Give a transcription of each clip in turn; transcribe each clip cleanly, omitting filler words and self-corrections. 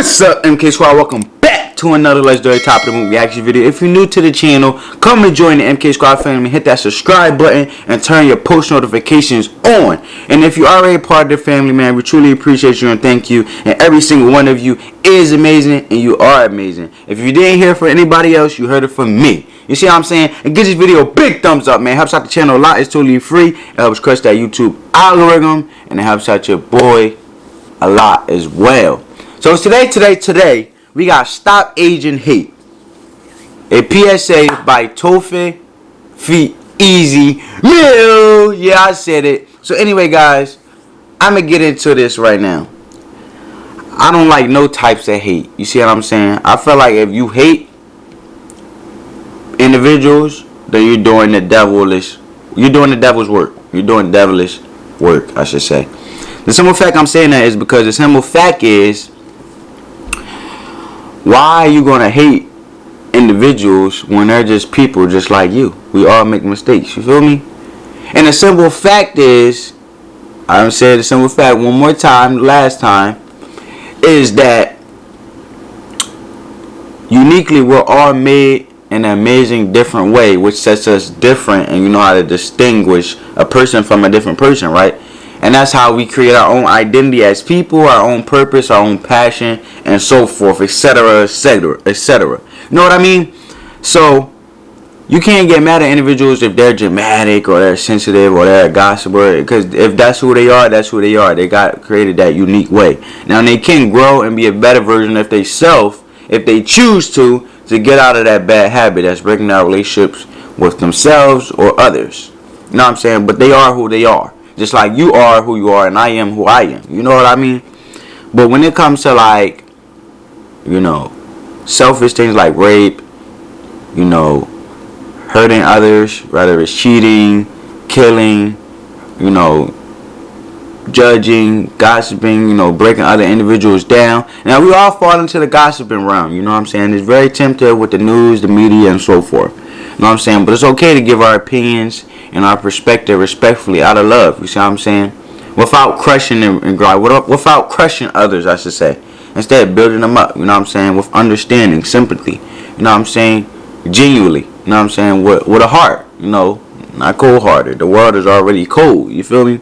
What's up, MK Squad? Welcome back to another Legendary Top of the Movie reaction video. If you're new to the channel, come and join the MK Squad family. Hit that subscribe button and turn your post notifications on. And if you're already part of the family, man, we truly appreciate you and thank you. And every single one of you is amazing, and you are amazing. If you didn't hear from anybody else, you heard it from me. You see what I'm saying? And give this video a big thumbs up, man. Helps out the channel a lot. It's totally free. It helps crush that YouTube algorithm, and it helps out your boy a lot as well. So today, we got Stop Asian Hate. A PSA by Tofe Feet Easy Mill. Yeah, I said it. So anyway, guys, I'm going to get into this right now. I don't like no types of hate. You see what I'm saying? I feel like if you hate individuals, then you're doing the devil's work. You're doing devilish work, I should say. The simple fact I'm saying that is because the simple fact is, why are you going to hate individuals when they're just people just like you? We all make mistakes, you feel me? And the simple fact is, I've said the simple fact one more time, last time, is that uniquely we're all made in an amazing different way, which sets us different, and you know how to distinguish a person from a different person, right? And that's how we create our own identity as people, our own purpose, our own passion, and so forth, etc., etc., etc. You know what I mean? So you can't get mad at individuals if they're dramatic or they're sensitive or they're a gossiper, because if that's who they are, that's who they are. They got created that unique way. Now they can grow and be a better version of themselves if they choose to get out of that bad habit that's breaking down relationships with themselves or others. You know what I'm saying? But they are who they are. Just like you are who you are and I am who I am. You know what I mean? But when it comes to, like, you know, selfish things like rape, you know, hurting others, whether it's cheating, killing, you know, judging, gossiping, you know, breaking other individuals down. Now, we all fall into the gossiping realm, you know what I'm saying? It's very tempting with the news, the media, and so forth. You know what I'm saying? But it's okay to give our opinions and our perspective respectfully, out of love. You see what I'm saying? Without crushing and without crushing others, I should say. Instead, building them up. You know what I'm saying? With understanding, sympathy. You know what I'm saying? Genuinely. You know what I'm saying? With a heart. You know, not cold-hearted. The world is already cold. You feel me?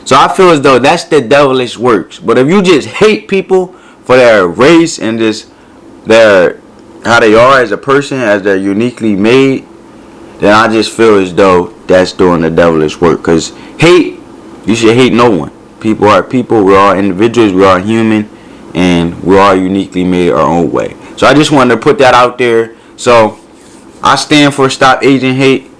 So I feel as though that's the devilish works. But if you just hate people for their race and just their how they are as a person, as they're uniquely made, then I just feel as though that's doing the devilish work. Because hate, you should hate no one. People are people. We're all individuals. We are human. And we're all uniquely made our own way. So I just wanted to put that out there. So I stand for Stop Asian Hate.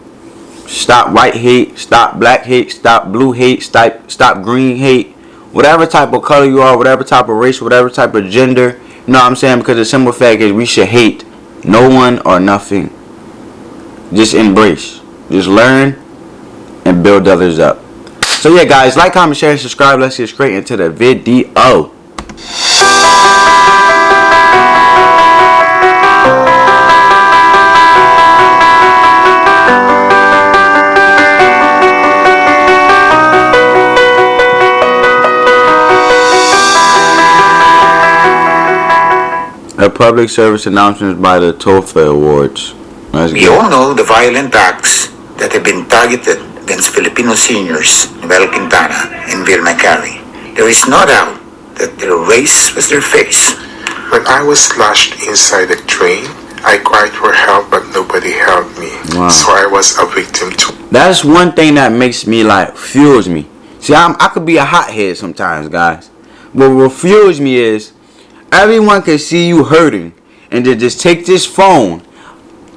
Stop white hate. Stop black hate. Stop blue hate. Stop green hate. Whatever type of color you are. Whatever type of race. Whatever type of gender. You know what I'm saying? Because the simple fact is we should hate no one or nothing. Just embrace. Just learn and build others up. So yeah, guys, like, comment, share, and subscribe. Let's get straight into the video. A public service announcement by the TOEFL Awards. We all know the violent acts that have been targeted against Filipino seniors, Noel Quintana and Vilma Cari. There is no doubt that their race was their face. When I was slashed inside the train, I cried for help, but nobody helped me. Wow. So I was a victim too. That's one thing that makes me, like, fuels me. See, I could be a hothead sometimes, guys. But what fuels me is everyone can see you hurting and to just take this phone.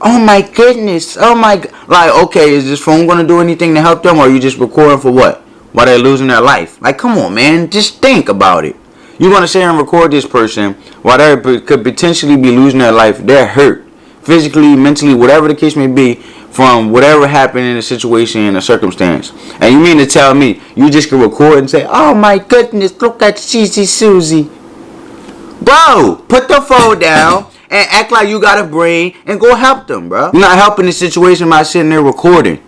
Oh my goodness. Oh my God. Like, okay, is this phone going to do anything to help them, or are you just recording for what? While they're losing their life? Like, come on, man. Just think about it. You want to sit here and record this person while they could potentially be losing their life. They're hurt. Physically, mentally, whatever the case may be, from whatever happened in a situation, in a circumstance. And you mean to tell me you just can record and say, oh my goodness, look at Cheesy Susie. Bro, put the phone down and act like you got a brain and go help them, bro. You're not helping the situation by sitting there recording.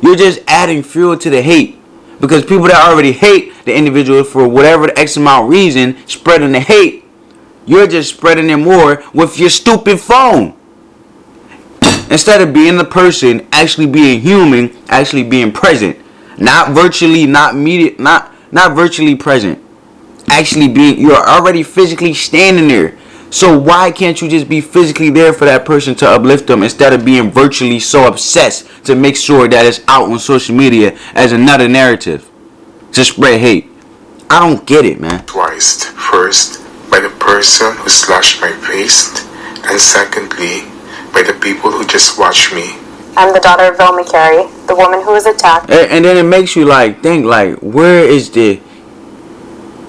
You're just adding fuel to the hate. Because people that already hate the individual for whatever the X amount reason, spreading the hate, You're just spreading it more with your stupid phone. Instead of being the person, actually being human, actually being present. Not virtually, not virtually present. Actually being, you're already physically standing there. So why can't you just be physically there for that person to uplift them instead of being virtually so obsessed to make sure that it's out on social media as another narrative to spread hate? I don't get it, man. Twice. First, by the person who slashed my face, and secondly, by the people who just watch me. I'm the daughter of Vilma Carey, the woman who was attacked. And then it makes you like think like where is the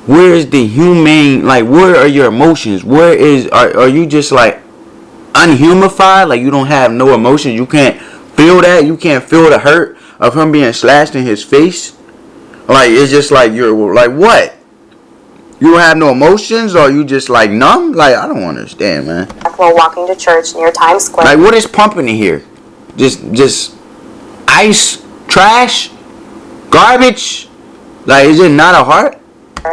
humane, like where are your emotions? Where is are you just like unhumanified? Like you don't have no emotions. You can't feel that. You can't feel the hurt of him being slashed in his face. Like it's just like you're like what? You don't have no emotions, or you just like numb? Like I don't understand, man. While walking to church near Times Square. Like what is pumping in here? Just ice, trash, garbage. Like is it not a heart?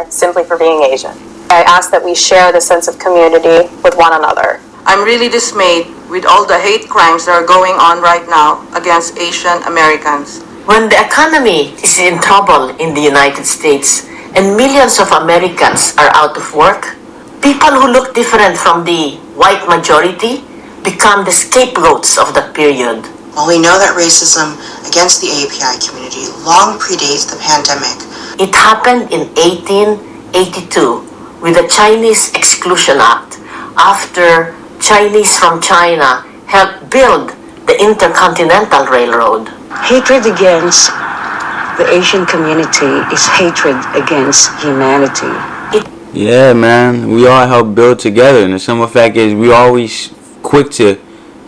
Simply for being Asian. I ask that we share the sense of community with one another. I'm really dismayed with all the hate crimes that are going on right now against Asian Americans. When the economy is in trouble in the United States and millions of Americans are out of work, people who look different from the white majority become the scapegoats of that period. While we know that racism against the API community long predates the pandemic, it happened in 1882 with the Chinese Exclusion Act after Chinese from China helped build the Intercontinental Railroad. Hatred against the Asian community is hatred against humanity. Yeah, man. We all help build together. And the simple fact is we always quick to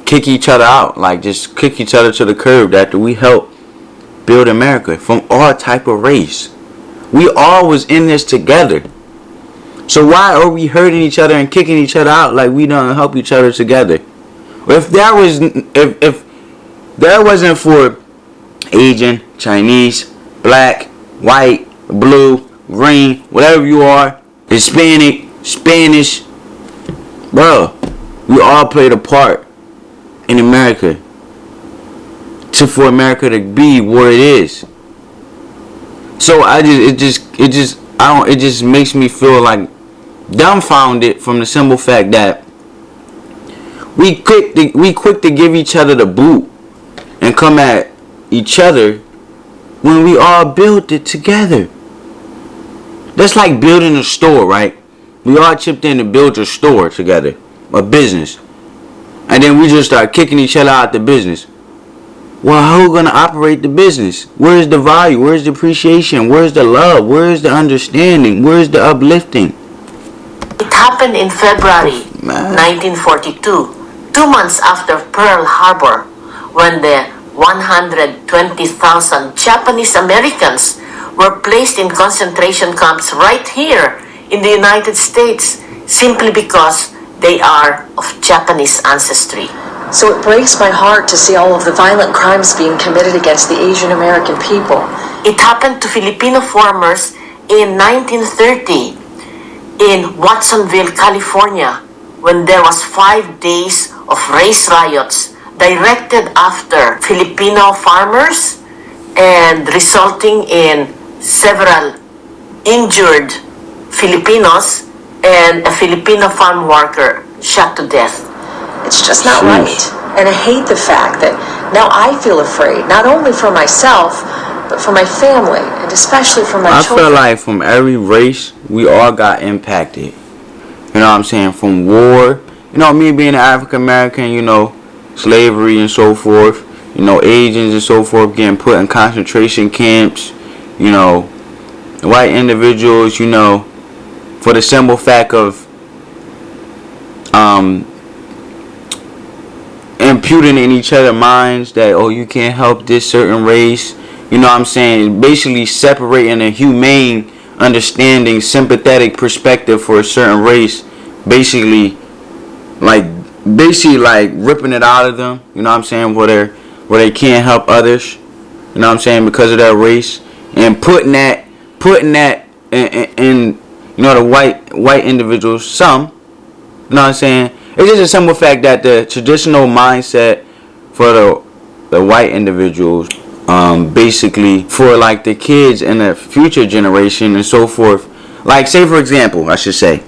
kick each other out. Like just kick each other to the curb after we help build America from all type of race. We all was in this together. So why are we hurting each other and kicking each other out like we don't help each other together? If that wasn't for Asian, Chinese, black, white, blue, green, whatever you are, Hispanic, Spanish, bro, we all played a part in America for America to be what it is. So it just makes me feel like dumbfounded from the simple fact that we quick to give each other the boot and come at each other when we all built it together. That's like building a store, right? We all chipped in to build a store together, a business, and then we just start kicking each other out the business. Well, how are we gonna operate the business? Where's the value? Where's the appreciation? Where's the love? Where's the understanding? Where's the uplifting? It happened in February 1942, 2 months after Pearl Harbor, when the 120,000 Japanese Americans were placed in concentration camps right here in the United States simply because they are of Japanese ancestry. So it breaks my heart to see all of the violent crimes being committed against the Asian American people. It happened to Filipino farmers in 1930 in Watsonville, California, when there was 5 days of race riots directed after Filipino farmers and resulting in several injured Filipinos and a Filipino farm worker shot to death. It's just not right. And I hate the fact that now I feel afraid, not only for myself, but for my family, and especially for my children. I feel like from every race, we all got impacted. You know what I'm saying? From war, you know, me being an African American, you know, slavery and so forth, you know, Asians and so forth getting put in concentration camps, you know, white individuals, you know, for the simple fact of imputing in each other's minds that, oh, you can't help this certain race. You know what I'm saying? Basically separating a humane, understanding, sympathetic perspective for a certain race. Basically like ripping it out of them. You know what I'm saying? Where they can't help others. You know what I'm saying? Because of their race. And putting that in you know, the white individuals, some, You know what I'm saying? It's just a simple fact that the traditional mindset for the white individuals, basically for like the kids and the future generation and so forth. Like, say for example, I should say,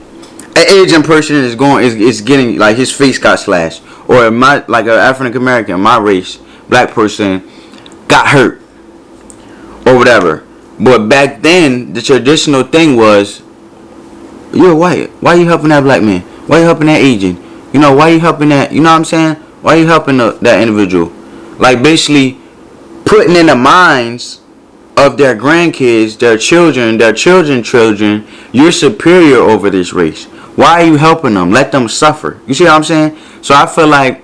an Asian person is getting like his face got slashed, or like an African American, my race, black person got hurt or whatever. But back then, the traditional thing was, you're white. Why are you helping that black man? Why are you helping that Asian? You know, why are you helping that? You know what I'm saying? Why are you helping that individual? Like, basically putting in the minds of their grandkids, their children's children, you're superior over this race. Why are you helping them? Let them suffer. You see what I'm saying? So I feel like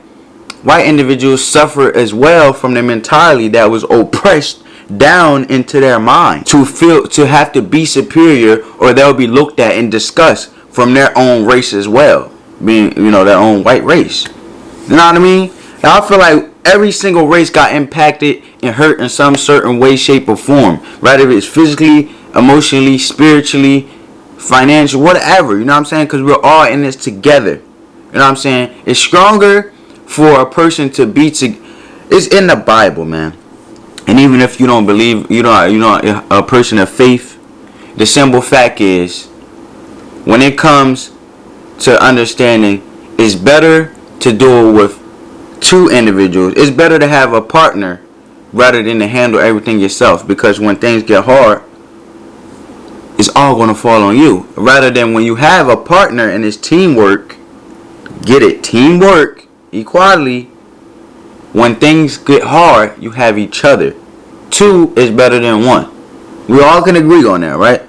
white individuals suffer as well from the mentality that was oppressed down into their mind to have to be superior, or they'll be looked at and discussed from their own race as well, being, you know, their own white race. You know what I mean? And I feel like every single race got impacted and hurt in some certain way, shape, or form, whether it's physically, emotionally, spiritually, financial, whatever. You know what I'm saying? Because we're all in this together. You know what I'm saying? It's stronger for a person to be it's in the Bible, man. And even if you don't believe, you know, a person of faith, the simple fact is, when it comes to understanding, it's better to do it with two individuals. It's better to have a partner rather than to handle everything yourself, because when things get hard, it's all going to fall on you. Rather than when you have a partner and it's teamwork, get it, teamwork, equality. When things get hard, you have each other. Two is better than one. We all can agree on that, right?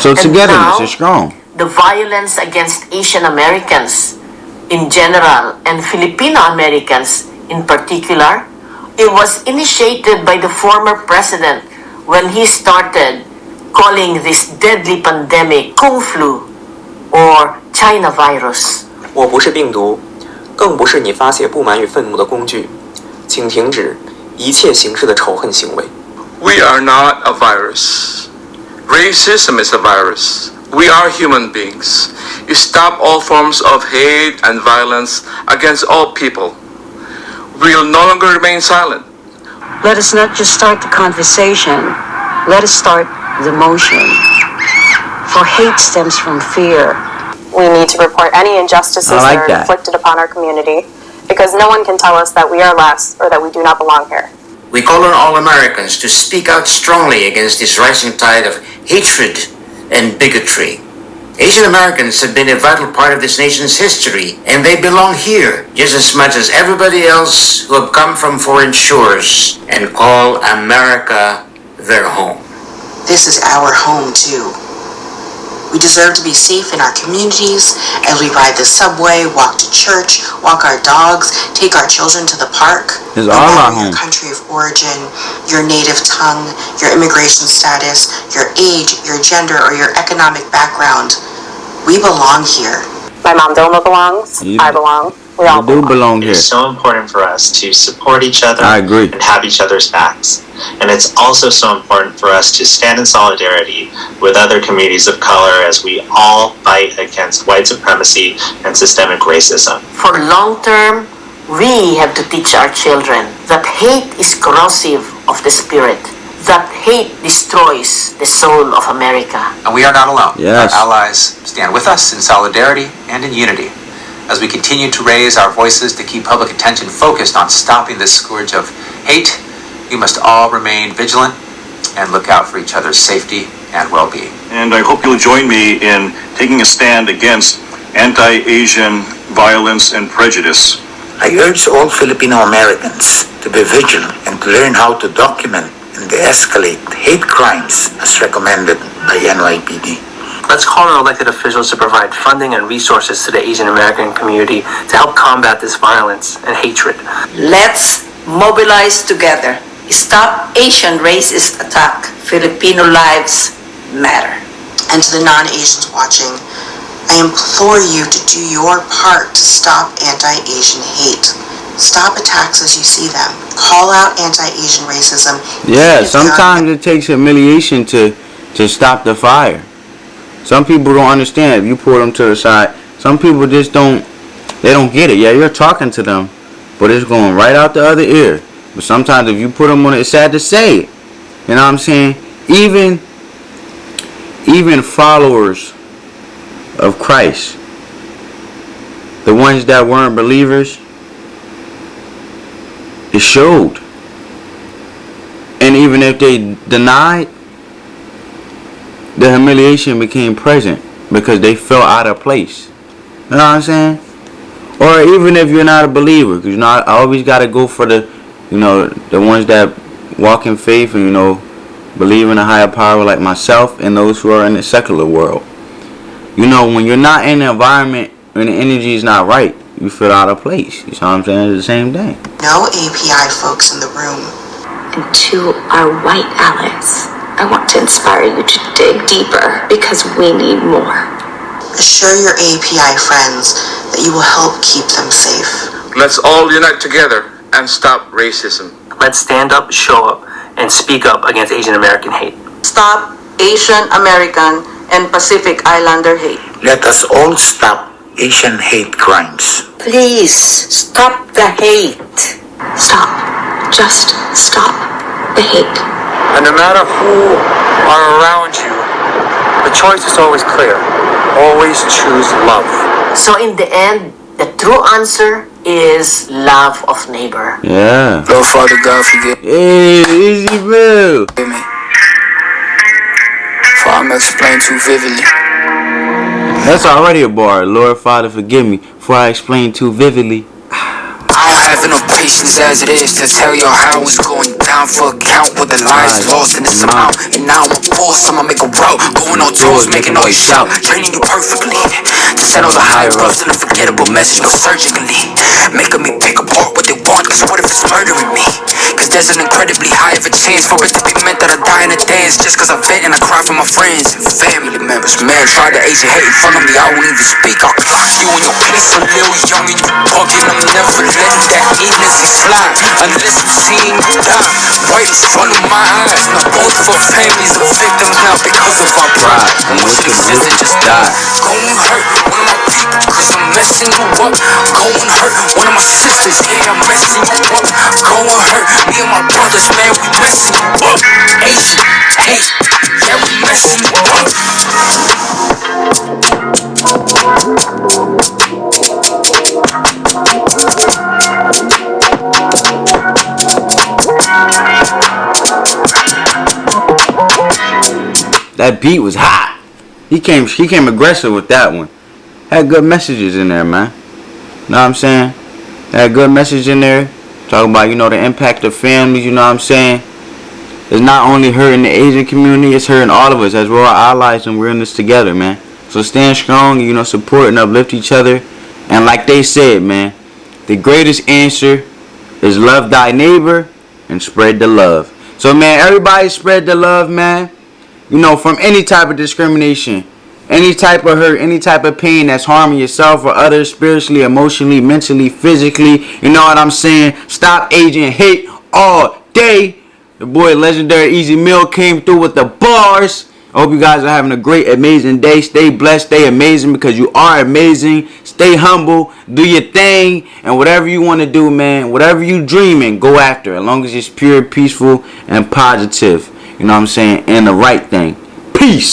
So togetherness is strong. The violence against Asian Americans in general and Filipino Americans in particular, it was initiated by the former president when he started calling this deadly pandemic Kung Flu or China virus. 我不是病毒，更不是你发泄不满与愤怒的工具，请停止一切形式的仇恨行为。 We are not a virus. Racism is a virus. We are human beings. You stop all forms of hate and violence against all people. We will no longer remain silent. Let us not just start the conversation, let us start the motion. For hate stems from fear. We need to report any injustices that are inflicted upon our community, because no one can tell us that we are less or that we do not belong here. We call on all Americans to speak out strongly against this rising tide of hatred and bigotry. Asian Americans have been a vital part of this nation's history, and they belong here just as much as everybody else who have come from foreign shores and call America their home. This is our home too. We deserve to be safe in our communities as we ride the subway, walk to church, walk our dogs, take our children to the park. It's all our home. Your country of origin, your native tongue, your immigration status, your age, your gender, or your economic background. We belong here. My mom Dilma belongs. I belong. We all do belong here. It's so important for us to support each other I agree. and have each other's backs. And it's also so important for us to stand in solidarity with other communities of color as we all fight against white supremacy and systemic racism. For long term, we have to teach our children that hate is corrosive of the spirit, that hate destroys the soul of America. And we are not alone. Yes. Our allies stand with us in solidarity and in unity as we continue to raise our voices to keep public attention focused on stopping this scourge of hate. We must all remain vigilant and look out for each other's safety and well-being. And I hope you'll join me in taking a stand against anti-Asian violence and prejudice. I urge all Filipino Americans to be vigilant and to learn how to document and de-escalate hate crimes as recommended by NYPD. Let's call on elected officials to provide funding and resources to the Asian American community to help combat this violence and hatred. Let's mobilize together. Stop Asian racist attack. Filipino lives matter. And to the non-Asians watching, I implore you to do your part to stop anti-Asian hate. Stop attacks as you see them. Call out anti-Asian racism. Yeah, sometimes it takes humiliation to stop the fire. Some people don't understand. If you pull them to the side, Some people just don't get it. Yeah, you're talking to them, but it's going right out the other ear. But sometimes if you put them on it, it's sad to say it. You know what I'm saying? Even followers of Christ, the ones that weren't believers, it showed. And even if they denied, the humiliation became present because they felt out of place. You know what I'm saying? Or even if you're not a believer, because I always got to go for the ones that walk in faith and believe in a higher power like myself, and those who are in the secular world. When you're not in the environment and the energy is not right, you feel out of place. You know what I'm saying? It's the same thing. No API folks in the room. And to our white allies, I want to inspire you to dig deeper because we need more. Assure your API friends that you will help keep them safe. Let's all unite together and stop racism. Let's stand up, show up, and speak up against Asian American hate. Stop Asian American and Pacific Islander hate. Let us all stop Asian hate crimes. Please, stop the hate. Stop. Just stop the hate. And no matter who are around you, the choice is always clear. Always choose love. So in the end, the true answer is love of neighbor. Yeah. Lord Father God, forgive Hey, easy bro. me. For I'm explained too vividly. That's already a bar. Lord Father, forgive me for I explain too vividly. I don't have enough patience as it is to tell y'all how it's going down for a count with the lives lost in this amount. And now I'm a boss, I'ma make a route. Going on tours, making all you shout. Training you perfectly to set all the higher ups in a forgettable message, no surgically. Making me pick apart what they want, cause what if it's murdering me? Cause there's an incredibly high of a chance for it to be meant that I die in a dance. Just cause I vent and I cry for my friends and family members. Man, try to Asian hate in front of me, I won't even speak. I'll clock you in your place, a little young and you bugging. I'm never letting that innocence slide unless I'm seeing you die. Right in front of my eyes. Now both of our families are victims now because of our pride. And what you did just died. Go and hurt one of my people cause I'm messing you up. Go and hurt one of my sisters, yeah, I'm messing you up. Go and hurt me and my brothers, man, we messing you up. Asian hate, yeah, we messing you up. That beat was hot. He came aggressive with that one. Had good messages in there, man. Know what I'm saying? Had good message in there. Talking about, the impact of families, you know what I'm saying? It's not only hurting the Asian community, it's hurting all of us as we're all allies and we're in this together, man. So stand strong, support and uplift each other. And like they said, man, the greatest answer is love thy neighbor and spread the love. So, man, everybody spread the love, man. From any type of discrimination, any type of hurt, any type of pain that's harming yourself or others spiritually, emotionally, mentally, physically. You know what I'm saying? Stop Asian hate all day. The boy Legendary Easy Meal came through with the bars. I hope you guys are having a great, amazing day. Stay blessed, stay amazing because you are amazing. Stay humble, do your thing, and whatever you want to do, man, whatever you dreaming, go after. As long as it's pure, peaceful, and positive. You know what I'm saying? And the right thing. Peace.